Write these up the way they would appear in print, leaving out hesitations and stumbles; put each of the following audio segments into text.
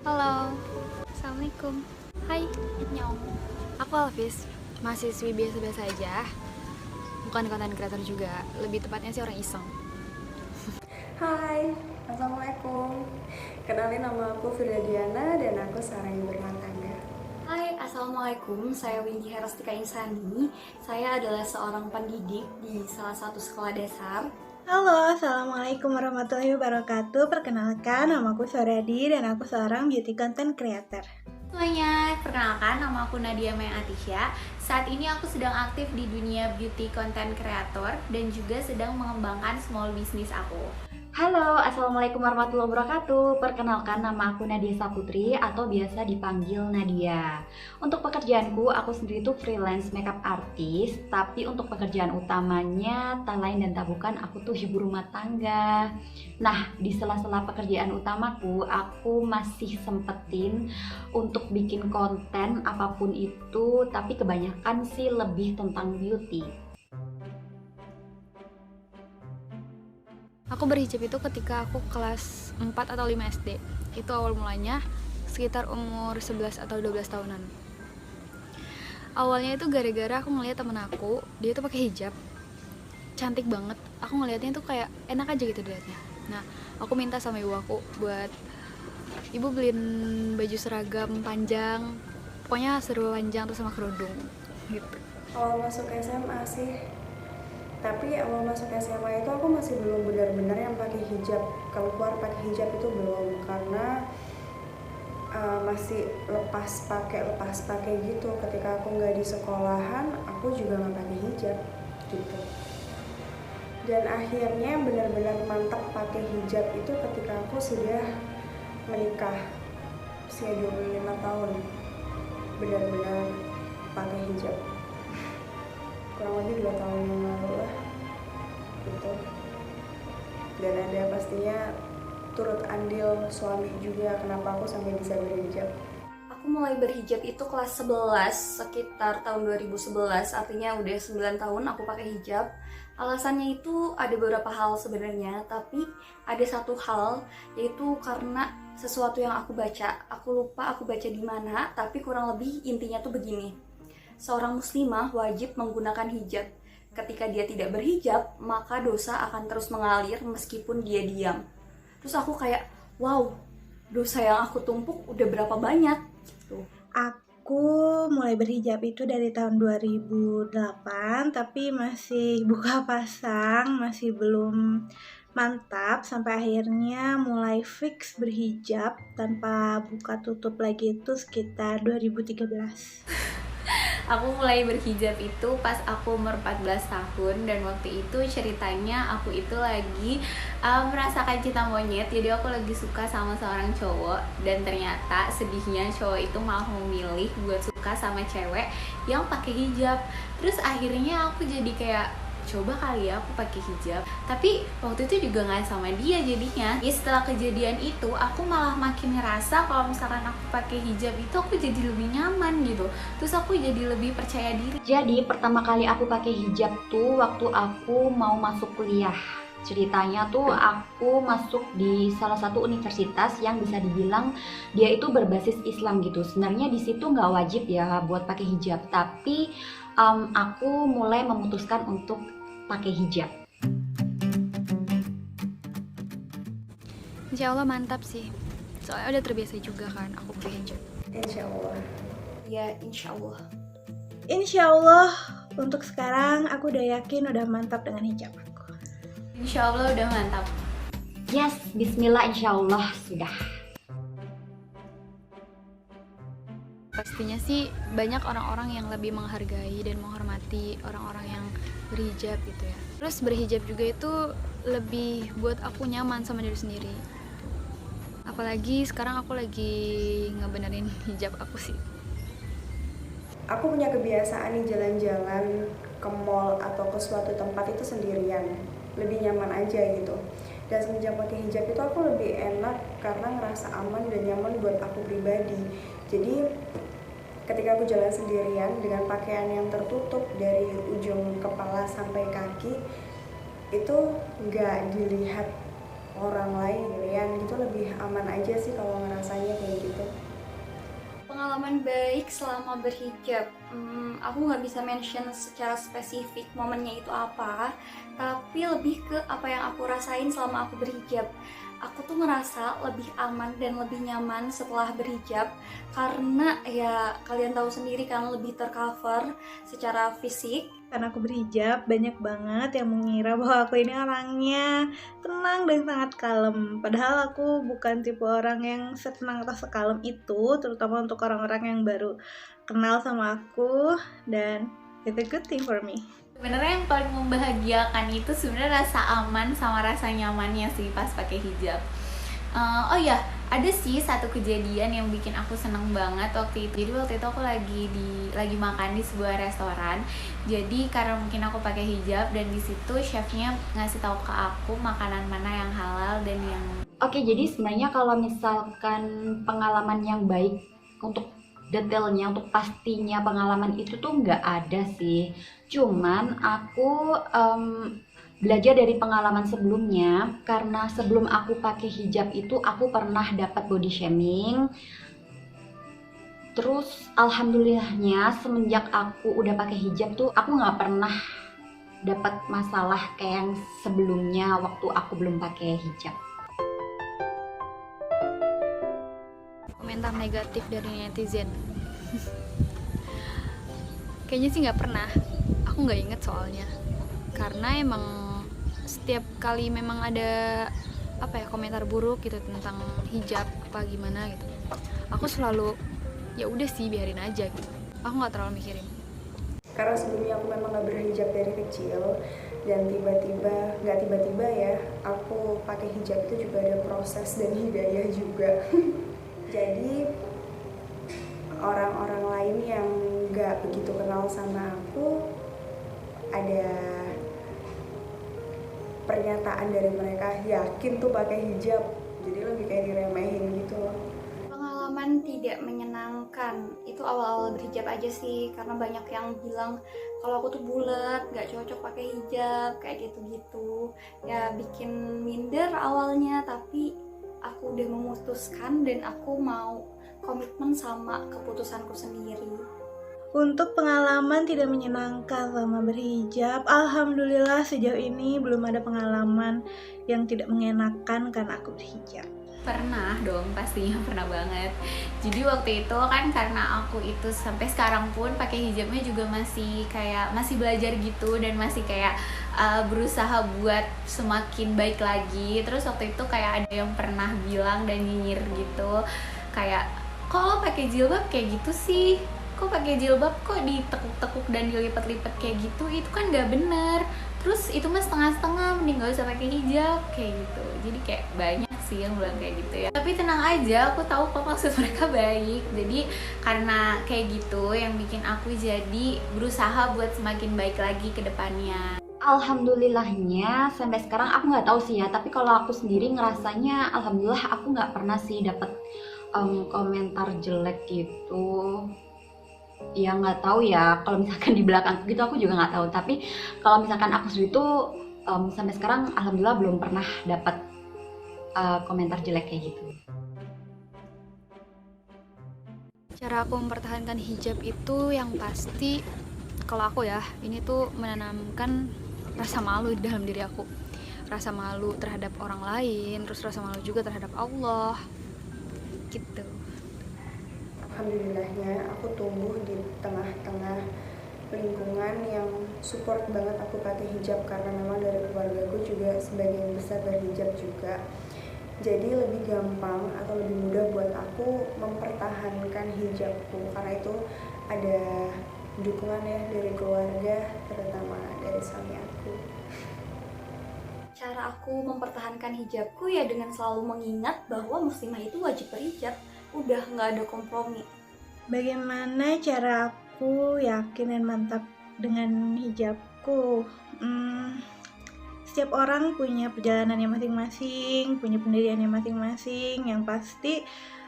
Halo, Assalamualaikum. Hai, Nyong. Aku Alvis, mahasiswi biasa-biasa aja. Bukan konten kreator juga, lebih tepatnya sih orang iseng. Hai, Assalamualaikum. Kenalin, nama aku Firda Diana dan aku seorang ibu rumah tangga. Hai, Assalamualaikum. Saya Windy Herastika Insani. Saya adalah seorang pendidik di salah satu sekolah dasar. Halo, Assalamualaikum warahmatullahi wabarakatuh. Perkenalkan, namaku Soradi dan aku seorang beauty content creator. Semuanya, perkenalkan nama aku Nadia Maya Atisya. Saat ini aku sedang aktif di dunia beauty content creator dan juga sedang mengembangkan small business aku. Halo, Assalamualaikum warahmatullahi wabarakatuh. Perkenalkan, nama aku Nadia Saputri atau biasa dipanggil Nadia. Untuk pekerjaanku, aku sendiri itu freelance makeup artist. Tapi untuk pekerjaan utamanya, tak lain dan tak bukan, aku tuh ibu rumah tangga. Nah, di sela-sela pekerjaan utamaku, aku masih sempetin untuk bikin konten apapun itu. Tapi kebanyakan sih lebih tentang beauty. Aku berhijab itu ketika aku kelas 4 atau 5 SD. Itu awal mulanya sekitar umur 11 atau 12 tahunan. Awalnya itu gara-gara aku ngeliat temen aku, dia tuh pakai hijab. Cantik banget. Aku ngeliatnya tuh kayak enak aja gitu dilihatnya. Nah, aku minta sama ibu aku buat ibu beliin baju seragam panjang. Pokoknya serba panjang terus sama kerudung gitu. Awal masuk SMA sih, tapi awal masuk SMA itu aku masih belum benar-benar yang pakai hijab. Keluar pakai hijab itu belum, karena masih lepas pakai gitu. Ketika aku nggak di sekolahan, aku juga nggak pakai hijab gitu. Dan akhirnya benar-benar mantap pakai hijab itu ketika aku sudah menikah usia 25 tahun, benar-benar pakai hijab kurang lebih 2 tahun yang lalu lah gitu. Dan ada pastinya turut andil suami juga kenapa aku sampai bisa berhijab. Aku mulai berhijab itu kelas 11, sekitar tahun 2011, artinya udah 9 tahun aku pakai hijab. Alasannya itu ada beberapa hal sebenarnya, tapi ada satu hal, yaitu karena sesuatu yang aku baca. Aku lupa aku baca di mana, tapi kurang lebih intinya tuh begini. Seorang muslimah wajib menggunakan hijab. Ketika dia tidak berhijab, maka dosa akan terus mengalir meskipun dia diam. Terus aku kayak, wow, dosa yang aku tumpuk udah berapa banyak gitu. Aku mulai berhijab itu dari tahun 2008, tapi masih buka pasang, masih belum mantap, sampai akhirnya mulai fix berhijab tanpa buka tutup lagi itu sekitar 2013. Aku mulai berhijab itu pas aku umur 14 tahun dan waktu itu ceritanya aku itu lagi merasakan cinta monyet. Jadi aku lagi suka sama seorang cowok dan ternyata sedihnya cowok itu malah memilih buat suka sama cewek yang pakai hijab. Terus akhirnya aku jadi kayak coba kali ya aku pakai hijab, tapi waktu itu juga nggak sama dia jadinya. Ya setelah kejadian itu aku malah makin ngerasa kalau misalkan aku pakai hijab itu aku jadi lebih nyaman gitu, terus aku jadi lebih percaya diri. Jadi pertama kali aku pakai hijab tuh waktu aku mau masuk kuliah. Ceritanya tuh aku masuk di salah satu universitas yang bisa dibilang dia itu berbasis Islam gitu. Sebenarnya di situ nggak wajib ya buat pakai hijab, tapi aku mulai memutuskan untuk pakai hijab. Insya Allah mantap sih. Soalnya udah terbiasa juga kan aku pakai hijab. Insya Allah. Ya, insya Allah. Insya Allah, untuk sekarang aku udah yakin udah mantap dengan hijab aku. Insya Allah udah mantap. Yes, bismillah, insya Allah sudah. Pastinya sih banyak orang-orang yang lebih menghargai dan menghormati orang-orang yang berhijab gitu ya. Terus berhijab juga itu lebih buat aku nyaman sama diri sendiri. Apalagi sekarang aku lagi ngebenerin hijab aku sih. Aku punya kebiasaan nih jalan-jalan ke mall atau ke suatu tempat itu sendirian, lebih nyaman aja gitu. Dan semenjak pakai hijab itu aku lebih enak karena ngerasa aman dan nyaman buat aku pribadi. Jadi ketika aku jalan sendirian dengan pakaian yang tertutup dari ujung kepala sampai kaki, itu nggak dilihat orang lain gitu, lebih aman aja sih kalau ngerasanya kayak gitu. Pengalaman baik selama berhijab, aku nggak bisa mention secara spesifik momennya itu apa, tapi lebih ke apa yang aku rasain selama aku berhijab. Aku tuh ngerasa lebih aman dan lebih nyaman setelah berhijab, karena ya kalian tahu sendiri kan, lebih tercover secara fisik. Karena aku berhijab, banyak banget yang mengira bahwa aku ini orangnya tenang dan sangat kalem. Padahal aku bukan tipe orang yang setenang atau sekalem itu, terutama untuk orang-orang yang baru kenal sama aku, dan it's a good thing for me. Sebenarnya yang paling membahagiakan itu sebenarnya rasa aman sama rasa nyamannya sih pas pakai hijab. Oh ya, ada sih satu kejadian yang bikin aku seneng banget waktu itu. Jadi waktu itu aku lagi makan di sebuah restoran. Jadi karena mungkin aku pakai hijab dan di situ chefnya ngasih tahu ke aku makanan mana yang halal dan yang Oke, jadi sebenarnya kalau misalkan pengalaman yang baik untuk detailnya, untuk pastinya pengalaman itu tuh nggak ada sih. Cuman aku belajar dari pengalaman sebelumnya, karena sebelum aku pakai hijab itu aku pernah dapat body shaming. Terus alhamdulillahnya semenjak aku udah pakai hijab tuh aku nggak pernah dapat masalah kayak yang sebelumnya waktu aku belum pakai hijab. Komentar negatif dari netizen. Kayaknya sih nggak pernah. Aku nggak inget soalnya. Karena emang setiap kali memang ada komentar buruk gitu tentang hijab apa gimana gitu, aku selalu ya udah sih biarin aja gitu. Aku nggak terlalu mikirin. Karena sebelumnya aku memang nggak berhijab dari kecil, dan nggak tiba-tiba ya, aku pakai hijab itu juga ada proses dan hidayah juga. Jadi orang-orang lain yang nggak begitu kenal sama aku, ada pernyataan dari mereka yakin tuh pakai hijab, jadi lebih kayak diremehin gitu loh. Pengalaman tidak menyenangkan itu awal-awal berhijab aja sih, karena banyak yang bilang kalau aku tuh bulat, gak cocok pakai hijab, kayak gitu-gitu. Ya bikin minder awalnya, tapi aku udah memutuskan dan aku mau komitmen sama keputusanku sendiri. Untuk pengalaman tidak menyenangkan selama berhijab, alhamdulillah sejauh ini belum ada pengalaman yang tidak mengenakan karena aku berhijab. Pernah dong, pastinya pernah banget. Jadi waktu itu kan karena aku itu sampai sekarang pun pakai hijabnya juga masih belajar gitu, dan masih kayak berusaha buat semakin baik lagi. Terus waktu itu kayak ada yang pernah bilang dan nyinyir gitu, kayak kok lo pakai jilbab kayak gitu sih, kok pakai jilbab kok ditekuk-tekuk dan dilipat-lipat kayak gitu, itu kan nggak bener. Terus itu mah setengah-setengah, mending gak usah pakai hijab kayak gitu. Jadi kayak banyak sih yang bilang kayak gitu ya. Tapi tenang aja, aku tahu kok maksud mereka baik. Jadi karena kayak gitu yang bikin aku jadi berusaha buat semakin baik lagi ke depannya. Alhamdulillahnya sampai sekarang aku nggak tahu sih ya, tapi kalau aku sendiri ngerasanya alhamdulillah aku nggak pernah sih dapat komentar jelek gitu. Ya nggak tahu ya, kalau misalkan di belakang gitu aku juga nggak tahu, tapi kalau misalkan aku sendiri tuh sampai sekarang alhamdulillah belum pernah dapat komentar jelek kayak gitu. Cara aku mempertahankan hijab itu yang pasti, kalau aku ya, ini tuh menanamkan rasa malu di dalam diri aku. Rasa malu terhadap orang lain, terus rasa malu juga terhadap Allah gitu. Alhamdulillahnya aku tumbuh di tengah-tengah lingkungan yang support banget aku pakai hijab, karena memang dari keluargaku juga sebagian besar berhijab juga. Jadi lebih gampang atau lebih mudah buat aku mempertahankan hijabku, karena itu ada dukungan ya dari keluarga, terutama dari suami aku. Cara aku mempertahankan hijabku ya dengan selalu mengingat bahwa muslimah itu wajib berhijab. Udah nggak ada kompromi. Bagaimana cara aku yakin dan mantap dengan hijabku? Setiap orang punya perjalanannya masing-masing, punya pendiriannya masing-masing. Yang pasti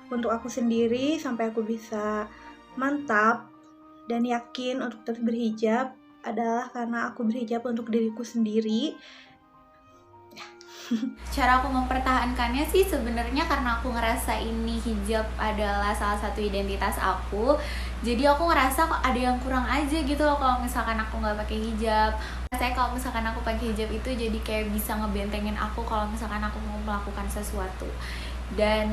untuk aku sendiri, sampai aku bisa mantap dan yakin untuk terus berhijab adalah karena aku berhijab untuk diriku sendiri. Cara aku mempertahankannya sih sebenarnya karena aku ngerasa ini hijab adalah salah satu identitas aku. Jadi aku ngerasa kok ada yang kurang aja gitu loh kalau misalkan aku nggak pakai hijab. Saya kalau misalkan aku pakai hijab itu jadi kayak bisa ngebentengin aku kalau misalkan aku mau melakukan sesuatu. Dan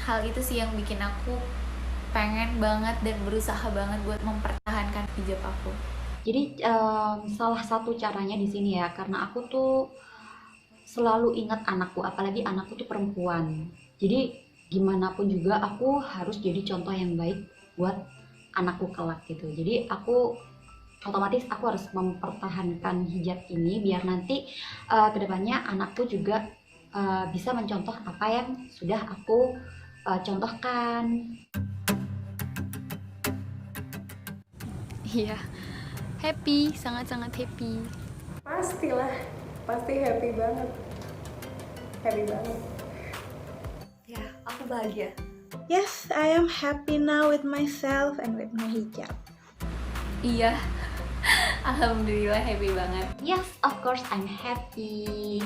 hal itu sih yang bikin aku pengen banget dan berusaha banget buat mempertahankan hijab aku. Jadi salah satu caranya di sini ya, karena aku tuh selalu ingat anakku, apalagi anakku tuh perempuan. Jadi gimana pun juga aku harus jadi contoh yang baik buat anakku kelak gitu. Jadi aku otomatis aku harus mempertahankan hijab ini biar nanti kedepannya anakku juga bisa mencontoh apa yang sudah aku contohkan. Iya, happy, sangat-sangat happy. Pastilah, pasti happy banget. Happy banget. Ya, aku bahagia. Yes, I am happy now with myself and with my hijab. Iya, alhamdulillah happy banget. Yes, of course I'm happy.